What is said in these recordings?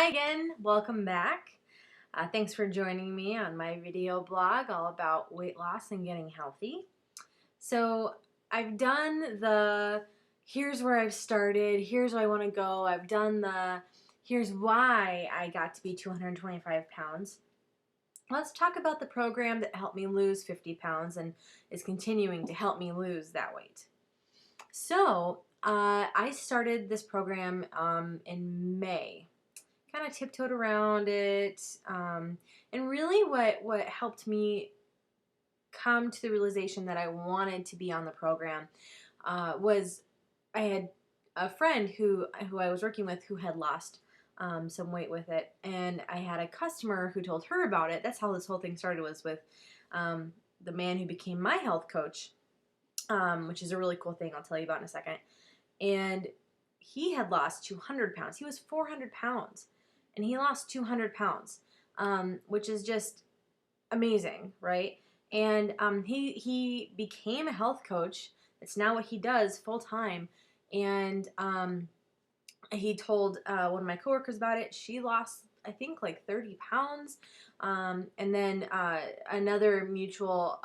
Hi again, welcome back. Thanks for joining me on my video blog all about weight loss and getting healthy. So I've done the here's where I've started, here's where I want to go. I've done the here's why I got to be 225 pounds. Let's talk about the program that helped me lose 50 pounds and is continuing to help me lose that weight. So I started this program in May. Kind of tiptoed around it, and really what helped me come to the realization that I wanted to be on the program was I had a friend who I was working with who had lost some weight with it, and I had a customer who told her about it. That's how this whole thing started, was with the man who became my health coach, which is a really cool thing I'll tell you about in a second. And he had lost 200 pounds. He was 400 pounds, and he lost 200 pounds, which is just amazing, right? And he became a health coach. It's now what he does full time. And he told one of my coworkers about it. She lost, I think, like 30 pounds. And then another mutual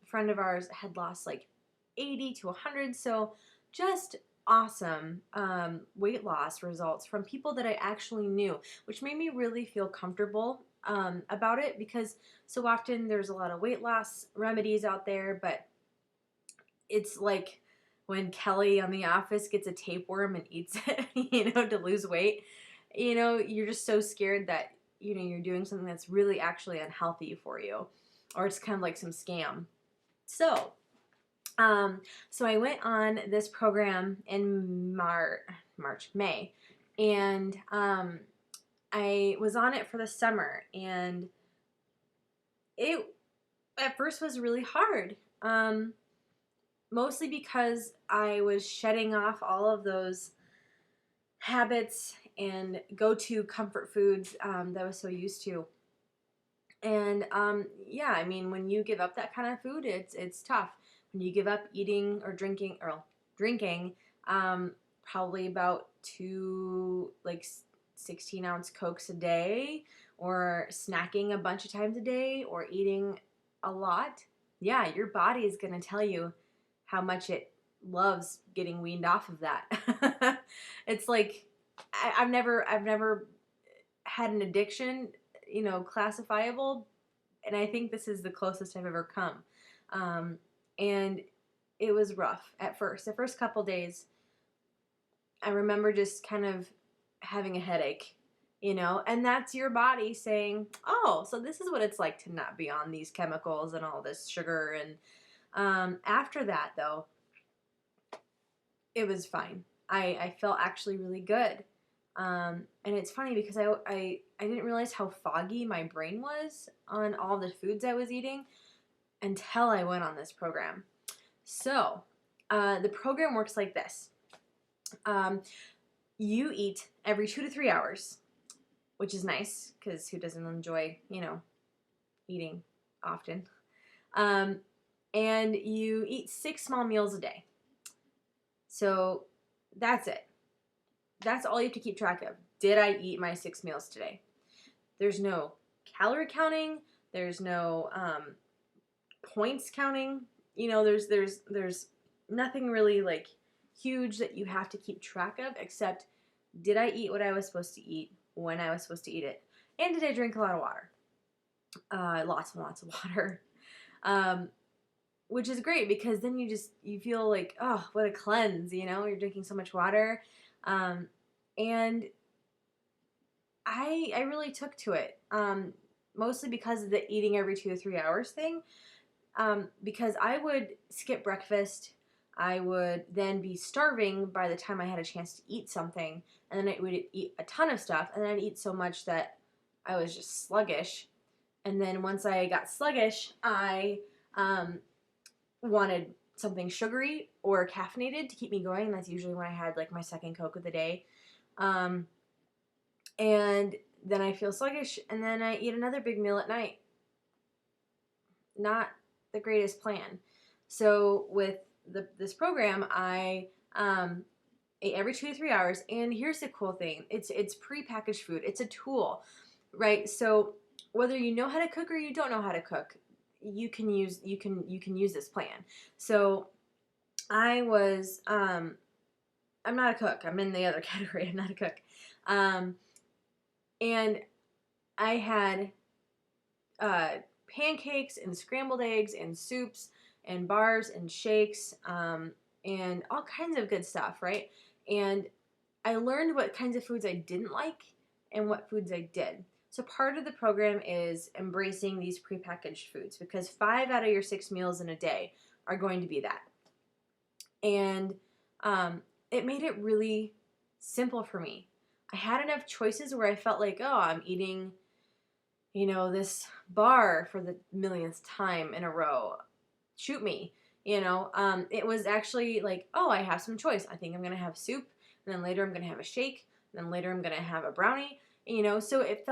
friend of ours had lost like 80 to 100. So just awesome weight loss results from people that I actually knew, which made me really feel comfortable about it, because so often there's a lot of weight loss remedies out there, but it's like when Kelly on The Office gets a tapeworm and eats it, to lose weight. You're just so scared that, you're doing something that's really actually unhealthy for you, or it's kind of like some scam. So, so I went on this program in May, and I was on it for the summer, and it at first was really hard. Mostly because I was shedding off all of those habits and go-to comfort foods that I was so used to. And yeah, I mean, when you give up that kind of food, it's tough. When you give up eating or drinking, probably about two 16-ounce Cokes a day, or snacking a bunch of times a day, or eating a lot, yeah, your body is gonna tell you how much it loves getting weaned off of that. It's like I've never had an addiction, classifiable, and I think this is the closest I've ever come. And it was rough at first. The first couple days, I remember just kind of having a headache, and that's your body saying, "Oh, so this is what it's like to not be on these chemicals and all this sugar." And after that, though, it was fine. I felt actually really good. And it's funny because I didn't realize how foggy my brain was on all the foods I was eating until I went on this program. So the program works like this. You eat every 2 to 3 hours, which is nice because who doesn't enjoy, eating often? And you eat 6 small meals a day. So that's it. That's all you have to keep track of. Did I eat my 6 meals today? There's no calorie counting. There's no points counting. There's nothing really like huge that you have to keep track of, except did I eat what I was supposed to eat when I was supposed to eat it, and did I drink a lot of water? Lots and lots of water. Which is great because then you feel like, oh, what a cleanse, you're drinking so much water. And I really took to it, mostly because of the eating every 2 to 3 hours thing, because I would skip breakfast. I would then be starving by the time I had a chance to eat something, and then I would eat a ton of stuff, and then I'd eat so much that I was just sluggish. And then once I got sluggish, I wanted something sugary or caffeinated to keep me going, and that's usually when I had like my second Coke of the day. And then I feel sluggish, and then I eat another big meal at night. Not the greatest plan. So with this program, I every 2 to 3 hours. And here's the cool thing: it's prepackaged food. It's a tool, right? So whether you know how to cook or you don't know how to cook, you can use this plan. So I was I'm not a cook. I'm in the other category. I'm not a cook. Um, and I had uh, pancakes and scrambled eggs and soups and bars and shakes, and all kinds of good stuff, right? And I learned what kinds of foods I didn't like and what foods I did. So part of the program is embracing these prepackaged foods, because 5 out of your 6 meals in a day are going to be that. And it made it really simple for me. I had enough choices where I felt like, oh, I'm eating, this bar for the millionth time in a row. Shoot me. It was actually like, oh, I have some choice. I think I'm going to have soup, and then later I'm going to have a shake, and then later I'm going to have a brownie, so it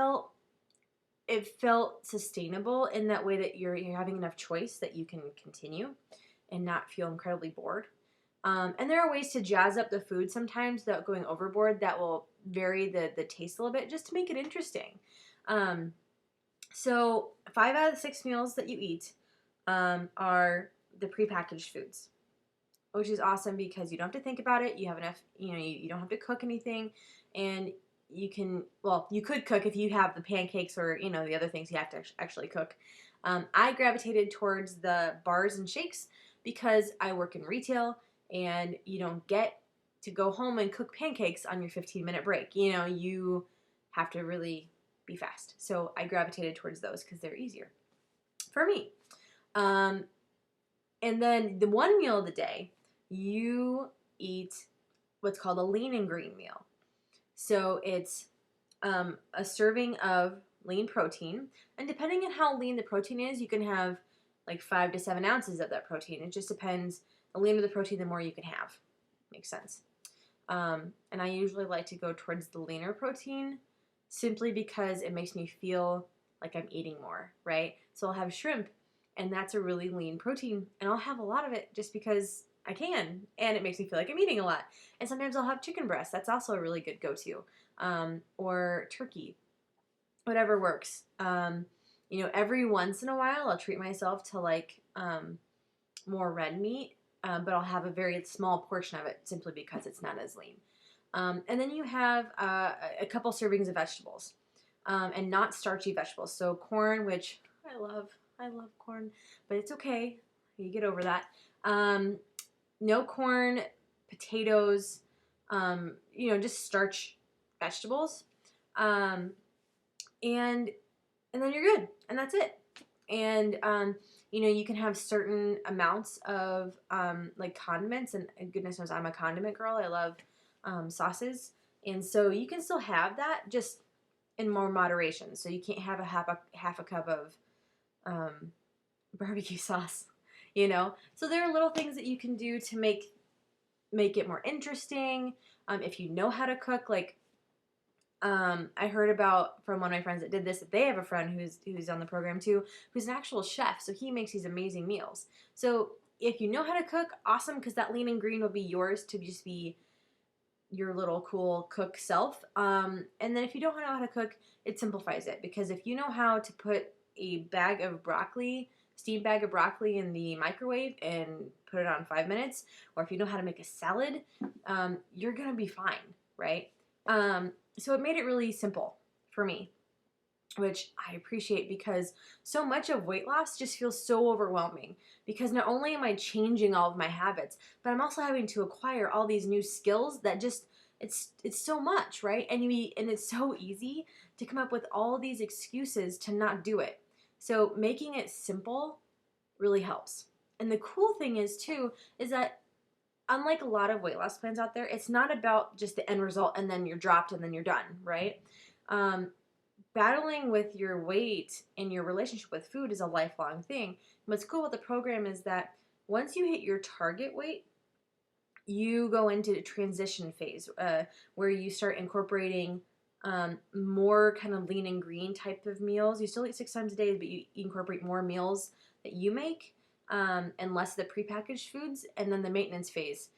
felt sustainable in that way, that you're having enough choice that you can continue and not feel incredibly bored. And there are ways to jazz up the food sometimes without going overboard that will vary the taste a little bit, just to make it interesting. Um, so 5 out of the 6 meals that you eat are the prepackaged foods, which is awesome because you don't have to think about it. You have enough, you don't have to cook anything, and you could cook if you have the pancakes or, the other things you have to actually cook. I gravitated towards the bars and shakes because I work in retail, and you don't get to go home and cook pancakes on your 15-minute break. You have to really be fast. So I gravitated towards those because they're easier for me. Um, and then the one meal of the day, you eat what's called a lean and green meal. So it's a serving of lean protein. And depending on how lean the protein is, you can have like 5 to 7 ounces of that protein. It just depends. The leaner the protein, the more you can have. Makes sense. And I usually like to go towards the leaner protein simply because it makes me feel like I'm eating more, right? So I'll have shrimp, and that's a really lean protein, and I'll have a lot of it just because I can, and it makes me feel like I'm eating a lot. And sometimes I'll have chicken breast. That's also a really good go-to, or turkey, whatever works. Every once in a while, I'll treat myself to like more red meat, but I'll have a very small portion of it simply because it's not as lean. And then you have a couple servings of vegetables, and not starchy vegetables. So corn, which I love corn, but it's okay. You get over that. No corn, potatoes, just starch vegetables, um, and then you're good, and that's it. And you can have certain amounts of like condiments, and goodness knows I'm a condiment girl. I love sauces, and so you can still have that, just in more moderation. So you can't have half a cup of barbecue sauce, So there are little things that you can do to make it more interesting. If you know how to cook, like I heard about from one of my friends that did this, that they have a friend who's on the program too, who's an actual chef. So he makes these amazing meals. So if you know how to cook, awesome, because that lean and green will be yours to just be your little cool cook self. And then if you don't know how to cook, it simplifies it, because if you know how to put a steamed bag of broccoli in the microwave and put it on 5 minutes, or if you know how to make a salad, you're gonna be fine, right? So it made it really simple for me, which I appreciate, because so much of weight loss just feels so overwhelming, because not only am I changing all of my habits, but I'm also having to acquire all these new skills that just it's so much, right? And it's so easy to come up with all these excuses to not do it. So making it simple really helps. And the cool thing is too is that, unlike a lot of weight loss plans out there, it's not about just the end result and then you're dropped and then you're done, right? Battling with your weight and your relationship with food is a lifelong thing. What's cool with the program is that once you hit your target weight, you go into the transition phase, where you start incorporating more kind of lean and green type of meals. You still eat 6 times a day, but you incorporate more meals that you make, and less of the prepackaged foods. And then the maintenance phase,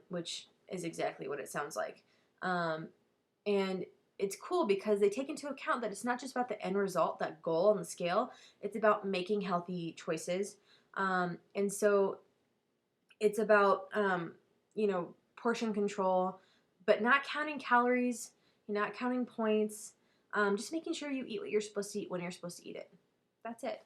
which is exactly what it sounds like. And it's cool because they take into account that it's not just about the end result, that goal on the scale. It's about making healthy choices. And so it's about, portion control, but not counting calories, not counting points, just making sure you eat what you're supposed to eat when you're supposed to eat it. That's it.